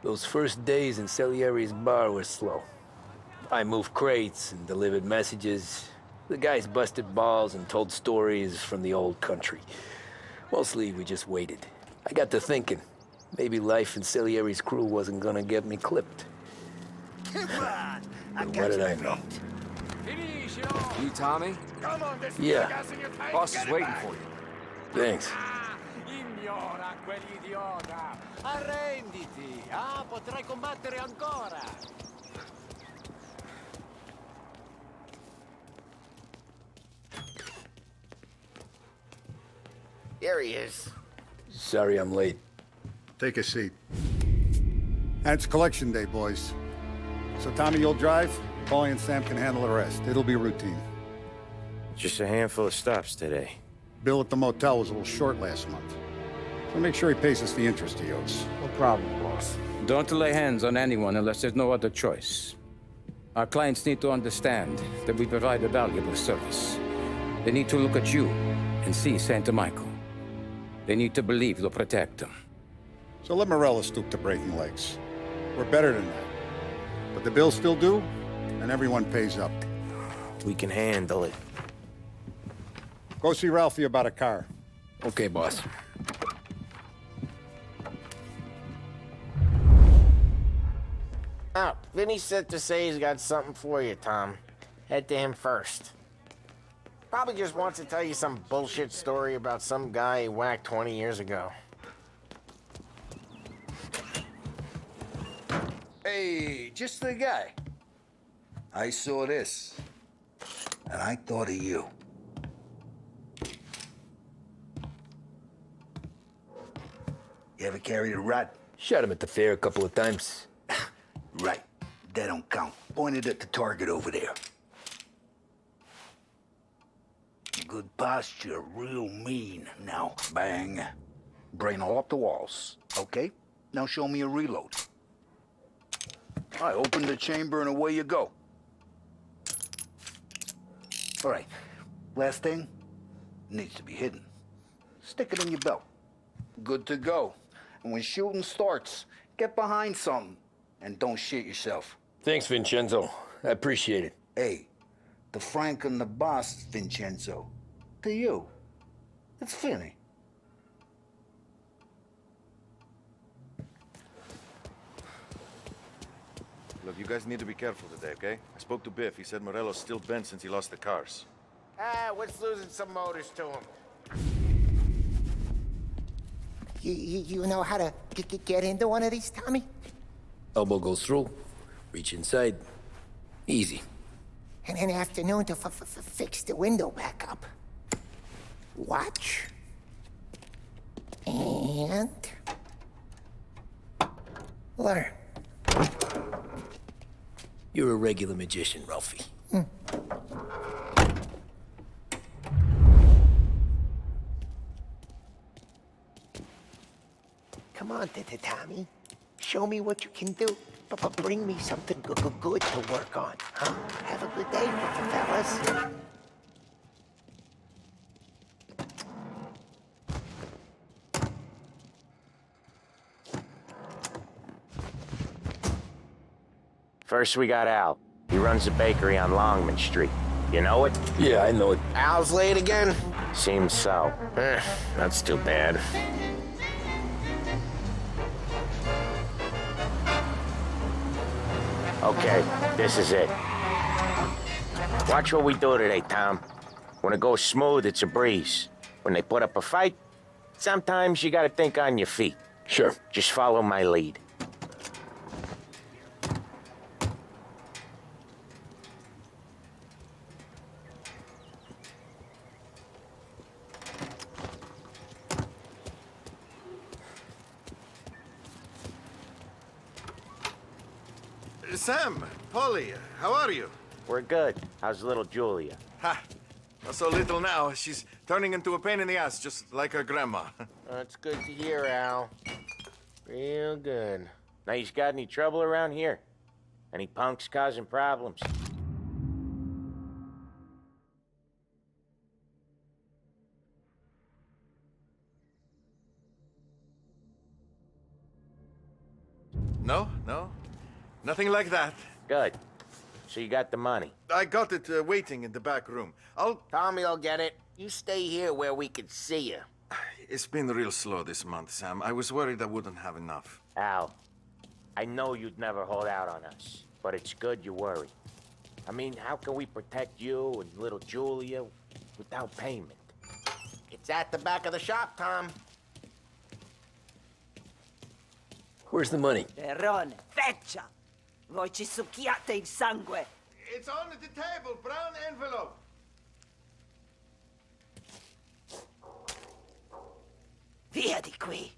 Those first days in Salieri's bar were slow. I moved crates and delivered messages. The guys busted balls and told stories from the old country. Mostly, we just waited. I got to thinking, maybe life in Salieri's crew wasn't gonna get me clipped. Come on! But what did I know? You, Tommy? Yeah. Boss is waiting for you. Thanks. Ignora quell'idiota! Arrenditi! Ah, potrai combattere ancora! There he is. Sorry I'm late. Take a seat. And it's collection day, boys. So Tommy, you'll drive. Paulie and Sam can handle the rest. It'll be routine. Just a handful of stops today. Bill at the motel was a little short last month. So make sure he pays us the interest he owes. No problem, boss. Don't lay hands on anyone unless there's no other choice. Our clients need to understand that we provide a valuable service. They need to look at you and see Santa Michael. They need to believe you'll protect them. So let Morella stoop to breaking legs. We're better than that. But the bills still due, and everyone pays up. We can handle it. Go see Ralphie about a car. Okay, boss. Oh, Vinny said to say he's got something for you, Tom. Head to him first. Probably just wants to tell you some bullshit story about some guy he whacked 20 years ago. Hey, just the guy. I saw this, and I thought of you. You ever carried a rat? Shot him at the fair a couple of times. Right. That don't count. Pointed at the target over there. Good posture, real mean. Now, bang. Brain all off the walls. Okay? Now show me a reload. I open the chamber and away you go. All right. Last thing. Needs to be hidden. Stick it in your belt. Good to go. And when shooting starts, get behind something. And don't shit yourself. Thanks, Vincenzo. I appreciate it. Hey, the Frank and the boss, Vincenzo. To you. It's Vinny. Look, you guys need to be careful today, okay? I spoke to Biff. He said Morello's still bent since he lost the cars. Ah, what's losing some motors to him? You know how to get into one of these, Tommy? Elbow goes through, reach inside. Easy. And in the afternoon to fix the window back up. Watch. And... learn. You're a regular magician, Ralphie. Come on, Tommy. Show me what you can do. But bring me something good to work on, huh? Have a good day, fellas. First, we got Al. He runs a bakery on Longman Street. You know it? Yeah, I know it. Al's late again? Seems so. That's too bad. Okay, this is it. Watch what we do today, Tom. When it goes smooth, it's a breeze. When they put up a fight, sometimes you gotta think on your feet. Sure. Just follow my lead. Sam, Polly, how are you? We're good. How's little Julia? Ha! Not so little now. She's turning into a pain in the ass, just like her grandma. That's good to hear, Al. Real good. Now, you got any trouble around here? Any punks causing problems? No, no. Nothing like that. Good. So you got the money. I got it waiting in the back room. Tommy will get it. You stay here where we can see you. It's been real slow this month, Sam. I was worried I wouldn't have enough. Al, I know you'd never hold out on us, but it's good you worry. I mean, how can we protect you and little Julia without payment? It's at the back of the shop, Tom. Where's the money? Perrone, feccia! Voi ci succhiate il sangue! It's on the table, brown envelope. Via di qui!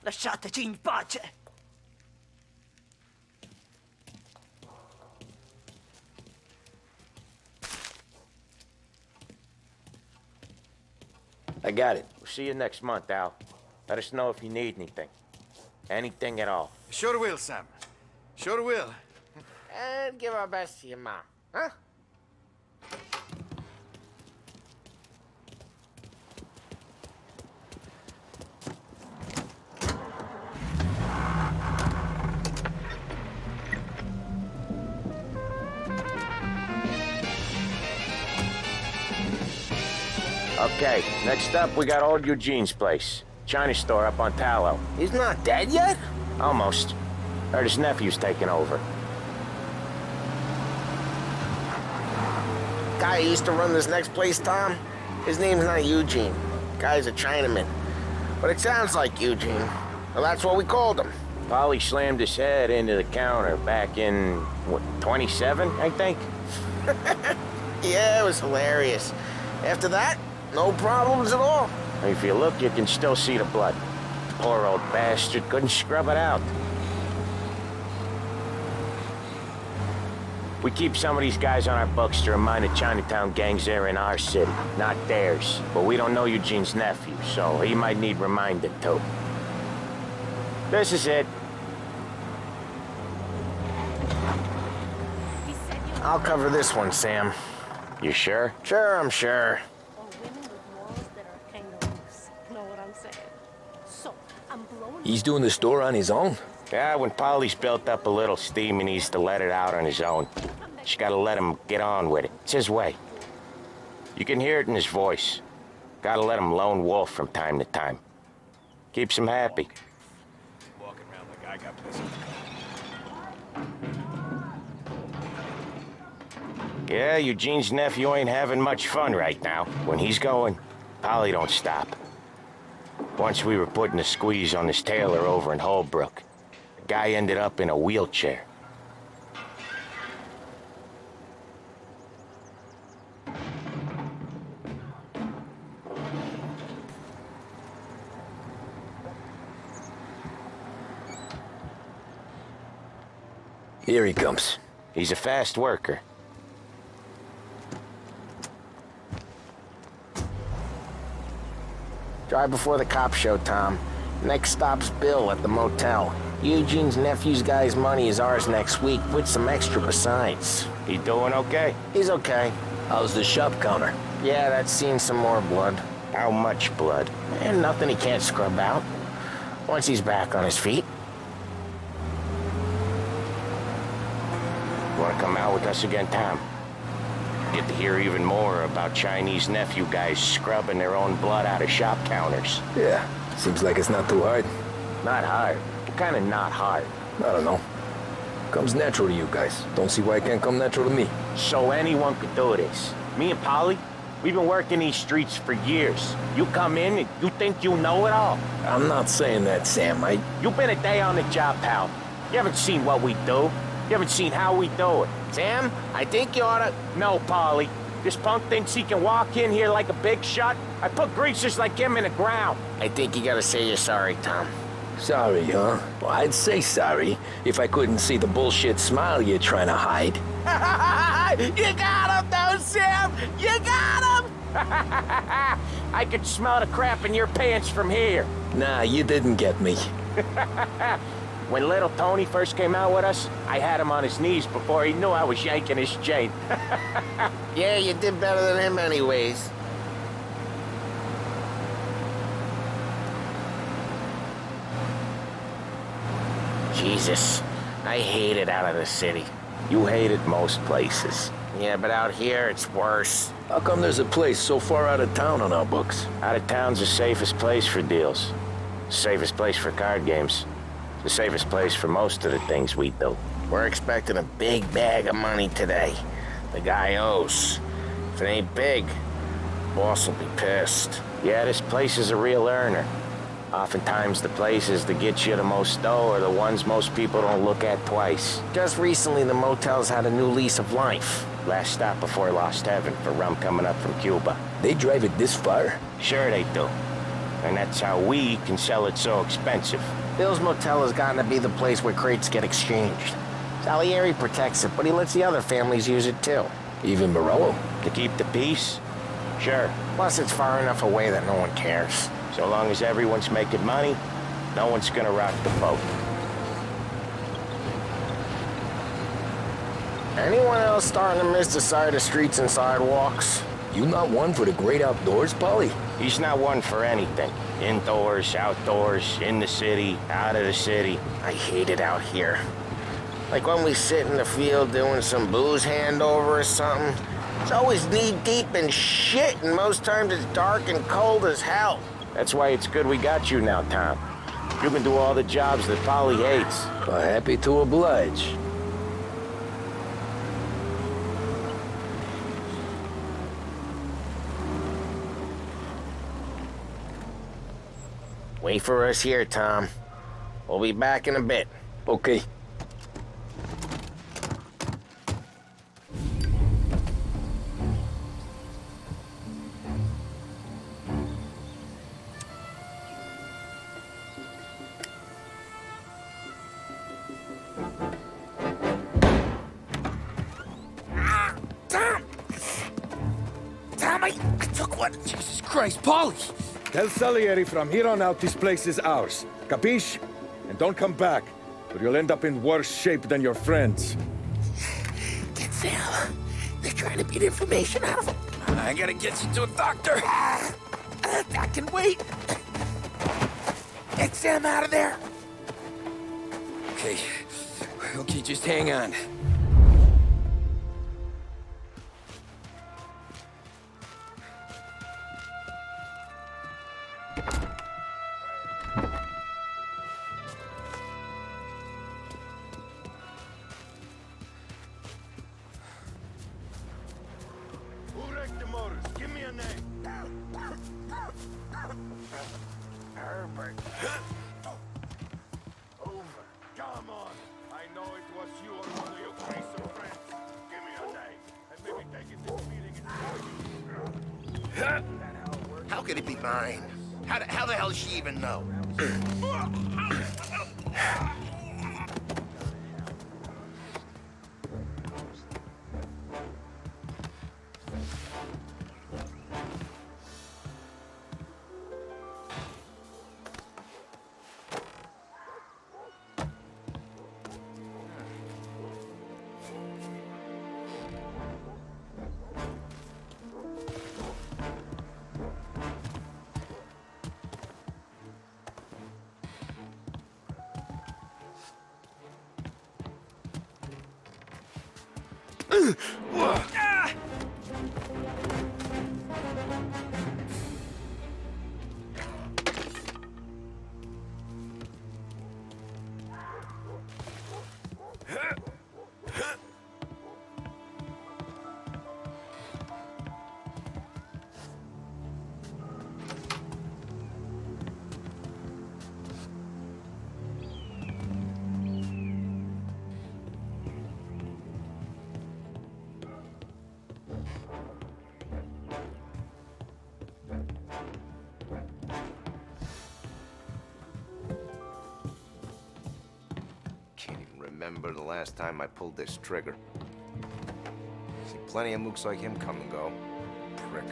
Lasciateci in pace! I got it. We'll see you next month, Al. Let us know if you need anything. Anything at all. Sure will, Sam. Sure will. And give our best to your mom, huh? Okay, next up, we got old Eugene's place. China store up on Tallow. He's not dead yet? Almost. Heard his nephew's taking over. Guy who used to run this next place, Tom? His name's not Eugene. Guy's a Chinaman. But it sounds like Eugene. Well, that's what we called him. Polly slammed his head into the counter back in, what, 27, I think? Yeah, it was hilarious. After that, no problems at all. If you look, you can still see the blood. Poor old bastard couldn't scrub it out. We keep some of these guys on our books to remind the Chinatown gangs they're in our city, not theirs. But we don't know Eugene's nephew, so he might need reminding too. This is it. I'll cover this one, Sam. You sure? Sure, I'm sure. Or women with morals that are kind of loose. Know what I'm saying? So, I'm blowing... He's doing the store on his own? Yeah, when Polly's built up a little steam, he needs to let it out on his own. Just gotta let him get on with it. It's his way. You can hear it in his voice. Gotta let him lone wolf from time to time. Keeps him happy. Walking around like I got busy. Yeah, Eugene's nephew ain't having much fun right now. When he's going, Polly don't stop. Once we were putting a squeeze on this tailor over in Holbrook. The guy ended up in a wheelchair. Here he comes. He's a fast worker. Drive before the cops show, Tom. Next stop's Bill at the motel. Eugene's nephew's guy's money is ours next week, with some extra besides. He doing okay? He's okay. How's the shop counter? Yeah, that's seen some more blood. How much blood? And nothing he can't scrub out. Once he's back on his feet. You wanna come out with us again, Tom? Get to hear even more about Chinese nephew guys scrubbing their own blood out of shop counters. Yeah, seems like it's not too hard. Not hard. Kinda not hard. I don't know. Comes natural to you guys. Don't see why it can't come natural to me. So anyone could do this. Me and Polly, we've been working these streets for years. You come in and you think you know it all. I'm not saying that, Sam. You've been a day on the job, pal. You haven't seen what we do. You haven't seen how we do it. Sam, I think you oughta... No, Polly. This punk thinks he can walk in here like a big shot. I put greasers like him in the ground. I think you gotta say you're sorry, Tom. Sorry, huh? Well, I'd say sorry if I couldn't see the bullshit smile you're trying to hide. You got him, though, Sam! You got him! I could smell the crap in your pants from here. Nah, you didn't get me. When little Tony first came out with us, I had him on his knees before he knew I was yanking his chain. Yeah, you did better than him anyways. Jesus, I hate it out of the city. You hate it most places. Yeah, but out here, it's worse. How come there's a place so far out of town on our books? Out of town's the safest place for deals. Safest place for card games. The safest place for most of the things we do. We're expecting a big bag of money today. The guy owes. If it ain't big, boss will be pissed. Yeah, this place is a real earner. Oftentimes the places that get you the most dough are the ones most people don't look at twice. Just recently the motel's had a new lease of life. Last stop before Lost Heaven for rum coming up from Cuba. They drive it this far? Sure they do. And that's how we can sell it so expensive. Bill's Motel has gotten to be the place where crates get exchanged. Salieri protects it, but he lets the other families use it too. Even Morello? To keep the peace? Sure. Plus it's far enough away that no one cares. So long as everyone's making money, no one's gonna rock the boat. Anyone else starting to miss the side of streets and sidewalks? You not one for the great outdoors, Polly? He's not one for anything. Indoors, outdoors, in the city, out of the city. I hate it out here. Like when we sit in the field doing some booze handover or something. It's always knee-deep in shit, and most times it's dark and cold as hell. That's why it's good we got you now, Tom. You can do all the jobs that Polly hates. Well, happy to oblige. Wait for us here, Tom. We'll be back in a bit. Okay. I took one. Jesus Christ, Polly! Tell Salieri from here on out this place is ours. Capiche? And don't come back, or you'll end up in worse shape than your friends. Get Sam. They're trying to beat information out of him. I gotta get you to a doctor. I can wait. Get Sam out of there. Okay. Okay, just hang on. Give me a name. Herbert. Over. Come on. I know it was you or one of your crazy friends. Give me a name, and maybe taking this meeting is How could it be mine? How the hell does she even know? Can't even remember the last time I pulled this trigger. See plenty of mooks like him come and go. Prick.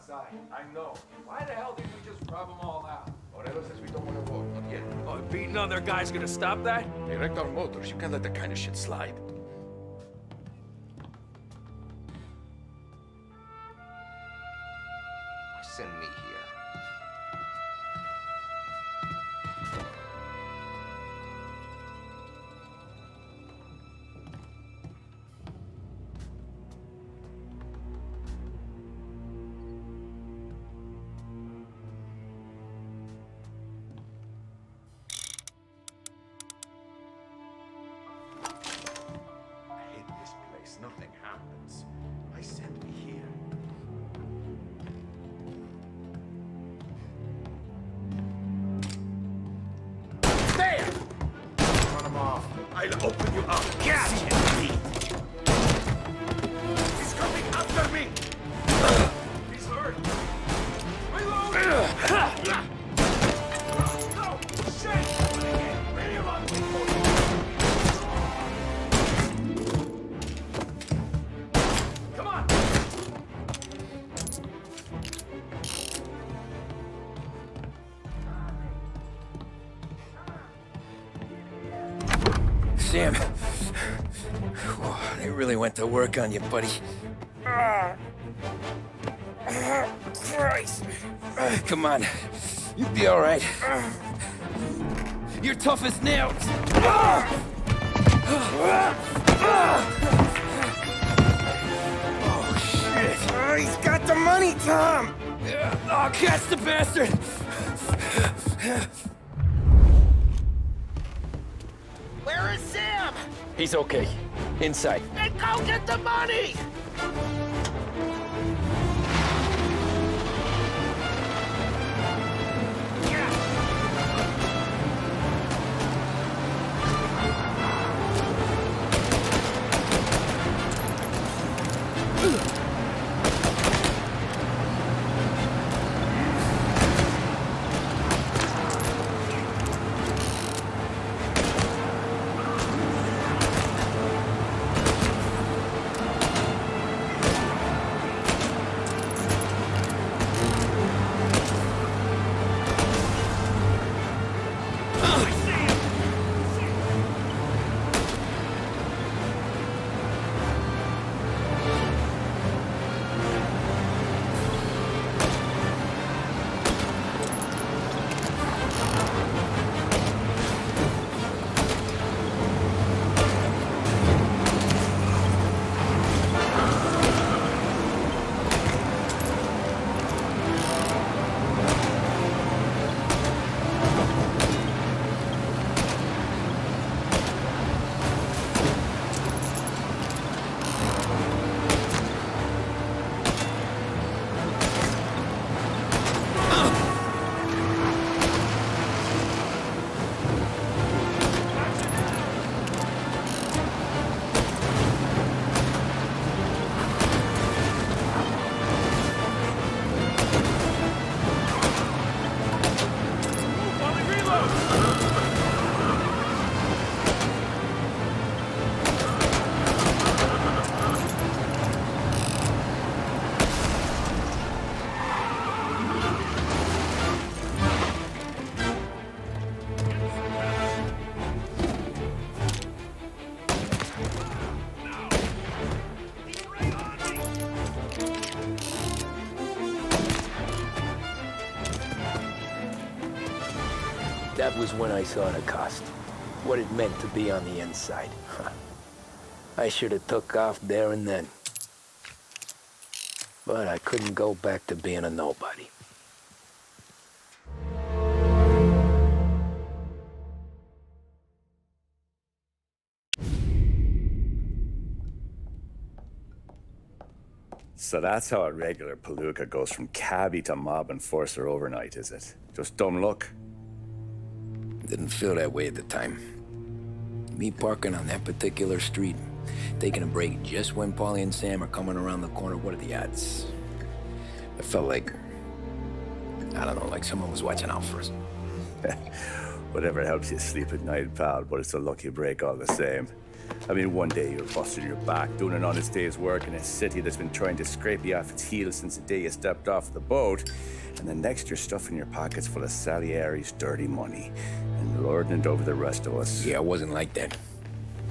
outside. I know. Why the hell didn't we just rob them all out? Aurelio says we don't want to vote, not yet. Oh, beating other guys gonna stop that? They wrecked our motors. You can't let that kind of shit slide. Send me here. I hate this place. Nothing happens. I sent me here. There! Run him off. I'll open you up. Gotcha! He's coming after me! He's hurt! Reload! No! Shit! Bring him up! Come on! Sam, they really went to work on you, buddy. Christ. Come on. You'll be all right. You're tough as nails. Oh, shit. He's got the money, Tom. Oh, catch the bastard. Where is Sam? He's okay. Inside. Then go get the money! That was when I saw the cost. What it meant to be on the inside. I should have took off there and then. But I couldn't go back to being a nobody. So that's how a regular palooka goes from cabbie to mob enforcer overnight, is it? Just dumb luck? Didn't feel that way at the time. Me parking on that particular street, taking a break just when Paulie and Sam are coming around the corner, what are the odds? I felt like, I don't know, like someone was watching out for us. Whatever helps you sleep at night, pal, but it's a lucky break all the same. I mean, one day you're busting your back, doing an honest day's work in a city that's been trying to scrape you off its heels since the day you stepped off the boat, and the next you're stuffing your pockets full of Salieri's dirty money and lording it over the rest of us. Yeah, it wasn't like that.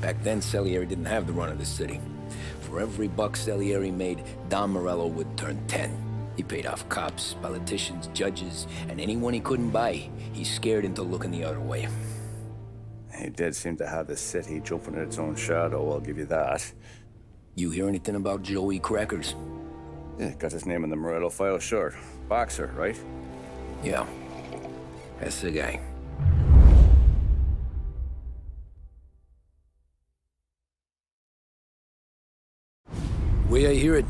Back then, Salieri didn't have the run of the city. For every buck Salieri made, Don Morello would turn 10. He paid off cops, politicians, judges, and anyone he couldn't buy, he scared into looking the other way. He did seem to have the city jumping at its own shadow, I'll give you that. You hear anything about Joey Crackers? Yeah, got his name in the Morello file, sure. Boxer, right? Yeah, that's the guy. The way I hear it,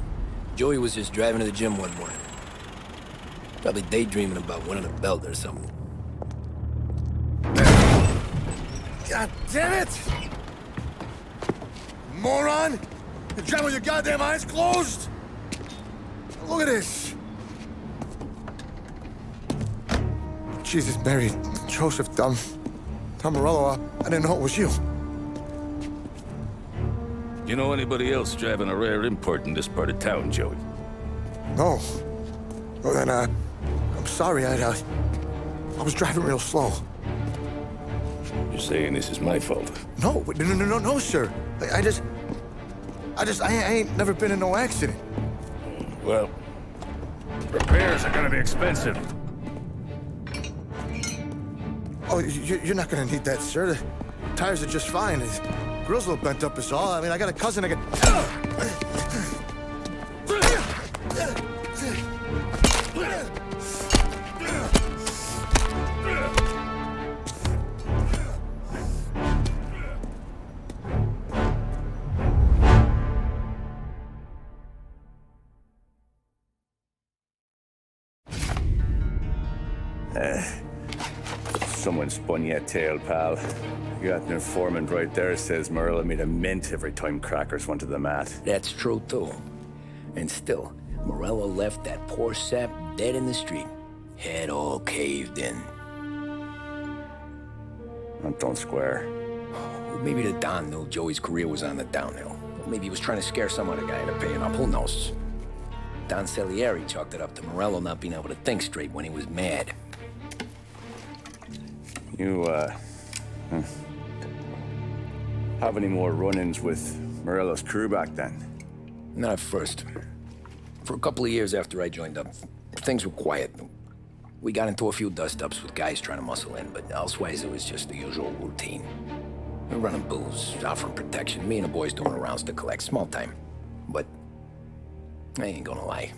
Joey was just driving to the gym one morning. Probably daydreaming about winning a belt or something. God damn it! Moron! You're driving with your goddamn eyes closed? Look at this! Jesus, Mary, Joseph, Tom Morello, I didn't know it was you. You know anybody else driving a rare import in this part of town, Joey? No. Well, then, I'm sorry, I was driving real slow. You're saying this is my fault? No, sir. I ain't never been in no accident. Well, repairs are gonna be expensive. Oh, you're not gonna need that, sir. The tires are just fine. The grill's a little bent up is all. I mean, I got a cousin I can... Someone spun you a tale, pal. You got an informant right there says Morello made a mint every time Crackers went to the mat. That's true, too. And still, Morello left that poor sap dead in the street. Head all caved in. Don't square. Maybe the Don knew Joey's career was on the downhill. Maybe he was trying to scare some other guy into paying up. Who knows? Don Salieri chalked it up to Morello not being able to think straight when he was mad. You, have any more run-ins with Morello's crew back then? Not at first. For a couple of years after I joined up, things were quiet. We got into a few dust-ups with guys trying to muscle in, but elsewise it was just the usual routine. We're running booze, offering protection, me and the boys doing the rounds to collect, small time. But I ain't gonna lie.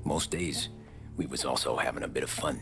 Most days, we was also having a bit of fun.